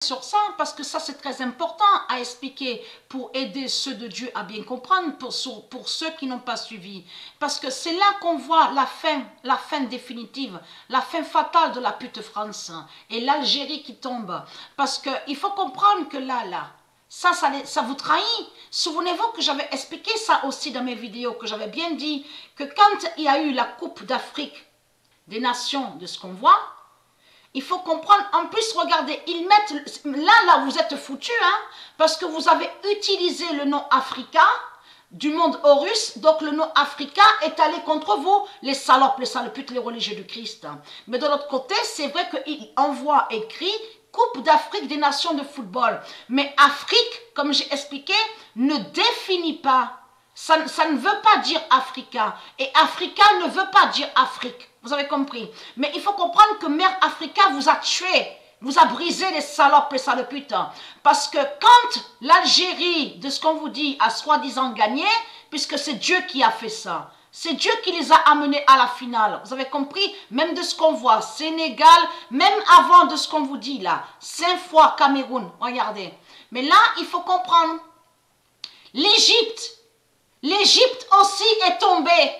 sur ça parce que ça c'est très important à expliquer pour aider ceux de Dieu à bien comprendre, pour ceux qui n'ont pas suivi, parce que c'est là qu'on voit la fin définitive, la fin fatale de la pute France et l'Algérie qui tombe, parce que il faut comprendre que ça vous trahit. Souvenez-vous que j'avais expliqué ça aussi dans mes vidéos, que j'avais bien dit que quand il y a eu la Coupe d'Afrique des Nations de ce qu'on voit, il faut comprendre, en plus, regardez, ils mettent, là, vous êtes foutus, hein, parce que vous avez utilisé le nom Africa du monde Horus, donc le nom Africa est allé contre vous, les salopes, les saloputes, les religieux du Christ. Mais de l'autre côté, c'est vrai qu'il envoie écrit Coupe d'Afrique des Nations de football. Mais Afrique, comme j'ai expliqué, ne définit pas. Ça ne veut pas dire Africa. Et Africa ne veut pas dire Afrique. Vous avez compris. Mais il faut comprendre que Mère Africa vous a tué. Vous a brisé les salopes, les saloputes. Parce que quand l'Algérie, de ce qu'on vous dit, a soi-disant gagné, puisque c'est Dieu qui a fait ça. C'est Dieu qui les a amenés à la finale. Vous avez compris? Même de ce qu'on voit, Sénégal, même avant de ce qu'on vous dit là. 5 fois Cameroun, regardez. Mais là, il faut comprendre. L'Égypte aussi est tombée.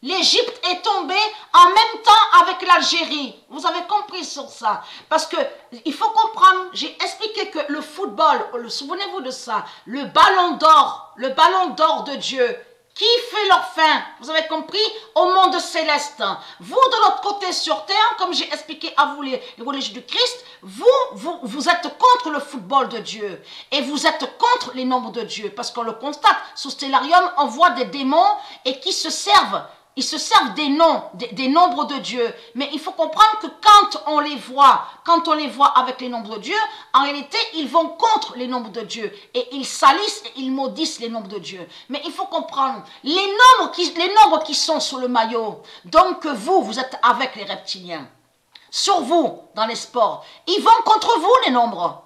L'Égypte est tombée en même temps avec l'Algérie. Vous avez compris sur ça. Parce que il faut comprendre, j'ai expliqué que le football, souvenez-vous de ça, le ballon d'or de Dieu, qui fait leur fin, vous avez compris, au monde céleste. Vous, de l'autre côté sur terre, comme j'ai expliqué à vous les religieux du Christ, vous êtes contre le football de Dieu. Et vous êtes contre les nombres de Dieu. Parce qu'on le constate, sous Stellarium, on voit des démons et qui se servent. Ils se servent des noms, des nombres de Dieu. Mais il faut comprendre que quand on les voit avec les nombres de Dieu, en réalité, ils vont contre les nombres de Dieu. Et ils salissent et ils maudissent les nombres de Dieu. Mais il faut comprendre, les nombres qui sont sur le maillot, donc vous êtes avec les reptiliens. Sur vous, dans les sports, ils vont contre vous, les nombres.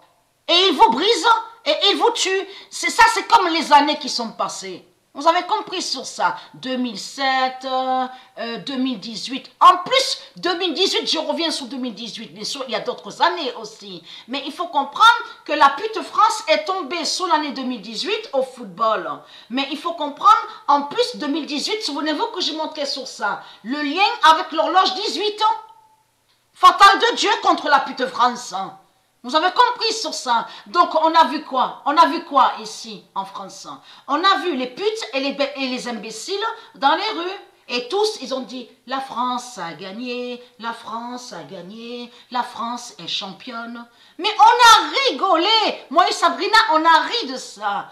Et ils vous brisent et ils vous tuent. C'est comme les années qui sont passées. Vous avez compris sur ça, 2007, 2018. En plus, 2018, je reviens sur 2018. Bien sûr, il y a d'autres années aussi. Mais il faut comprendre que la pute France est tombée sur l'année 2018 au football. Mais il faut comprendre, en plus, 2018, souvenez-vous que j'ai montré sur ça, le lien avec l'horloge 18 ans. Fatal de Dieu contre la pute France. Vous avez compris sur ça. Donc, on a vu quoi? On a vu quoi ici, en France? On a vu les putes et les imbéciles dans les rues. Et tous, ils ont dit, la France a gagné, la France a gagné, la France est championne. Mais on a rigolé. Moi et Sabrina, on a ri de ça.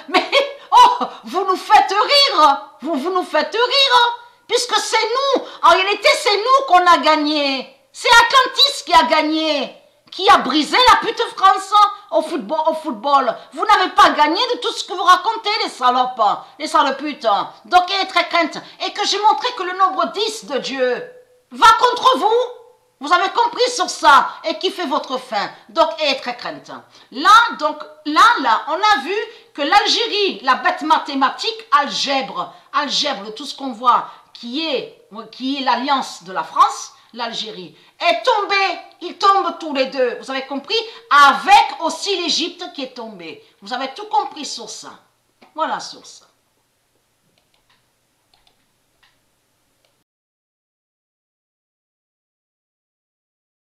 Mais, oh, vous nous faites rire. Vous nous faites rire. Puisque c'est nous. En réalité, c'est nous qu'on a gagné. C'est Atlantis qui a gagné. Qui a brisé la pute France au football. Vous n'avez pas gagné de tout ce que vous racontez, les salopes, les saloputes. Donc, ayez très crainte. Et que j'ai montré que le nombre 10 de Dieu va contre vous. Vous avez compris sur ça. Et qui fait votre fin. Donc, ayez très crainte. Là, on a vu que l'Algérie, la bête mathématique, algèbre, tout ce qu'on voit, qui est l'alliance de la France, l'Algérie, est tombée. Ils tombent tous les deux. Vous avez compris? Avec aussi l'Égypte qui est tombée. Vous avez tout compris sur ça. Voilà sur ça.